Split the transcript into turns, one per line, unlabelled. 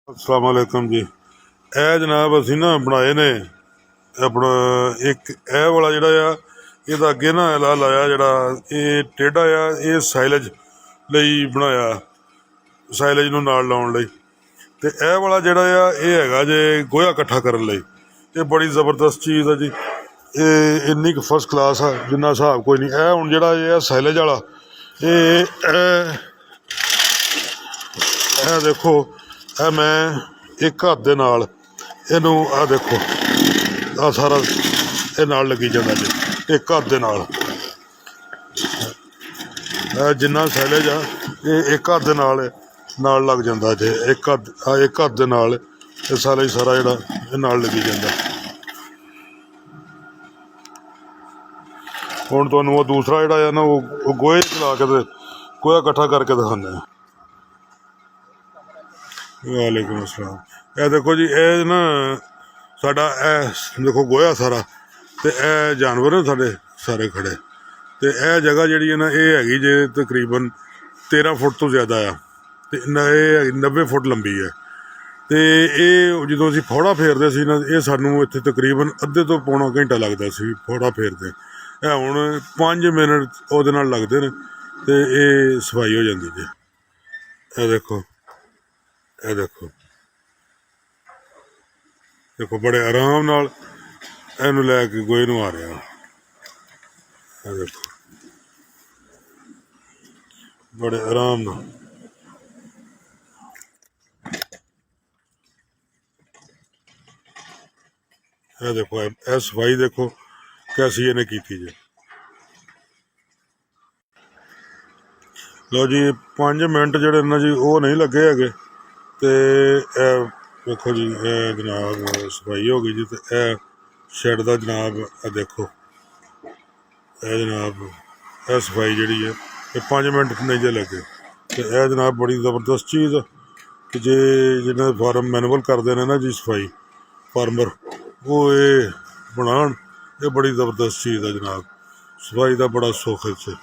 अस्सलाम वालेकुम जी। ਇਹ ਜਨਾਬ ਅਸੀਂ ਨਾ ਬਣਾਏ ਨੇ ਆਪਣਾ ਇੱਕ ਇਹ ਵਾਲਾ ਜਿਹੜਾ ਆ ਇਹਦਾ ਅੱਗੇ ਨਾ ਐਲਾ ਲਾਇਆ ਜਿਹੜਾ ਇਹ ਟੇਢਾ ਆ ਇਹ ਸਾਈਲੇਜ ਲਈ ਬਣਾਇਆ, ਸਾਈਲੇਜ ਨੂੰ ਨਾਲ ਲਾਉਣ ਲਈ। ਅਤੇ ਇਹ ਵਾਲਾ ਜਿਹੜਾ ਆ ਇਹ ਹੈਗਾ ਜੇ ਗੋਹਾ ਇਕੱਠਾ ਕਰਨ ਲਈ। ਇਹ ਬੜੀ ਜ਼ਬਰਦਸਤ ਚੀਜ਼ ਆ ਜੀ, ਇਹ ਇੰਨੀ ਕੁ ਫਸਟ ਕਲਾਸ ਆ ਜਿੰਨਾ ਹਿਸਾਬ ਕੋਈ ਨਹੀਂ। ਇਹ ਹੁਣ ਜਿਹੜਾ ਇਹ ਆ ਸਾਈਲੇਜ ਵਾਲਾ ਇਹ ਦੇਖੋ, ਇਹ ਮੈਂ ਇੱਕ ਹੱਥ ਦੇ ਨਾਲ ਇਹਨੂੰ ਆਹ ਦੇਖੋ ਆਹ ਸਾਰਾ ਇਹ ਨਾਲ ਲੱਗੀ ਜਾਂਦਾ ਜੀ ਇੱਕ ਹੱਥ ਦੇ ਨਾਲ। ਜਿੰਨਾ ਸਾਈਲੇਜ ਆ ਇਹ ਇੱਕ ਹੱਥ ਦੇ ਨਾਲ ਲੱਗ ਜਾਂਦਾ ਜੇ ਇੱਕ ਹੱਥ ਦੇ ਨਾਲ ਇਹ ਸਾਈਲੇਜ ਸਾਰਾ ਜਿਹੜਾ ਇਹ ਨਾਲ ਲੱਗੀ ਜਾਂਦਾ। ਹੁਣ ਤੁਹਾਨੂੰ ਉਹ ਦੂਸਰਾ ਜਿਹੜਾ ਆ ਨਾ ਉਹ ਗੋਹੇ ਚਲਾ ਕੇ ਤੇ ਗੋਹਾ ਇਕੱਠਾ ਕਰਕੇ ਦਿਖਾਉਂਦੇ ਆ। ਵਾਲੇਕੁਮ ਅਸਲਾਮ। ਇਹ ਦੇਖੋ ਜੀ, ਇਹ ਨਾ ਸਾਡਾ ਇਹ ਦੇਖੋ ਗੋਹਾ ਸਾਰਾ, ਅਤੇ ਇਹ ਜਾਨਵਰ ਨੇ ਸਾਡੇ ਸਾਰੇ ਖੜੇ। ਅਤੇ ਇਹ ਜਗ੍ਹਾ ਜਿਹੜੀ ਹੈ ਨਾ ਇਹ ਹੈਗੀ ਜੇ ਤਕਰੀਬਨ 13 ਫੁੱਟ ਤੋਂ ਜ਼ਿਆਦਾ ਆ, ਅਤੇ ਇਹ 90 ਫੁੱਟ ਲੰਬੀ ਹੈ। ਅਤੇ ਇਹ ਜਦੋਂ ਅਸੀਂ ਫੌੜਾ ਫੇਰਦੇ ਸੀ ਨਾ ਇਹ ਸਾਨੂੰ ਇੱਥੇ ਤਕਰੀਬਨ ਅੱਧੇ ਤੋਂ ਪੌਣਾ ਘੰਟਾ ਲੱਗਦਾ ਸੀ ਫੌੜਾ ਫੇਰਦੇ। ਇਹ ਹੁਣ 5 ਮਿੰਟ ਉਹਦੇ ਨਾਲ ਲੱਗਦੇ ਨੇ ਅਤੇ ਇਹ ਸਫਾਈ ਹੋ ਜਾਂਦੀ ਜੇ। ਇਹ ਦੇਖੋ, ਇਹ ਦੇਖੋ ਬੜੇ ਆਰਾਮ ਨਾਲ ਇਹਨੂੰ ਲੈ ਕੇ ਗੋਹੇ ਨੂੰ ਆ ਰਿਹਾ। ਇਹ ਦੇਖੋ ਬੜੇ ਆਰਾਮ ਨਾਲ। ਇਹ ਦੇਖੋ ਇਹ ਸਫਾਈ ਦੇਖੋ ਕੈਸੀ ਇਹਨੇ ਕੀਤੀ ਜੇ। ਲਓ ਜੀ 5 ਮਿੰਟ ਜਿਹੜੇ ਨਾ ਜੀ ਉਹ ਨਹੀਂ ਲੱਗੇ ਹੈਗੇ। ਅਤੇ ਇਹ ਦੇਖੋ ਜੀ ਇਹ ਜਨਾਬ ਸਫਾਈ ਹੋ ਗਈ ਜੀ। ਅਤੇ ਇਹ ਸ਼ੈੱਡ ਦਾ ਜਨਾਬ ਇਹ ਦੇਖੋ, ਇਹ ਜਨਾਬ ਇਹ ਸਫਾਈ ਜਿਹੜੀ ਹੈ ਇਹ 5 ਮਿੰਟ ਨਹੀਂ ਜੇ ਲੱਗੇ। ਅਤੇ ਇਹ ਜਨਾਬ ਬੜੀ ਜ਼ਬਰਦਸਤ ਚੀਜ਼ ਕਿ ਜੇ ਜਿਹਨਾਂ ਦੇ ਫਾਰਮ ਮੈਨੂਅਲ ਕਰਦੇ ਨੇ ਨਾ ਜੀ ਸਫਾਈ ਫਾਰਮਰ, ਉਹ ਇਹ ਬਣਾਉਣ, ਇਹ ਬੜੀ ਜ਼ਬਰਦਸਤ ਚੀਜ਼ ਹੈ ਜਨਾਬ। ਸਫਾਈ ਦਾ ਬੜਾ ਸੁੱਖ ਇੱਥੇ।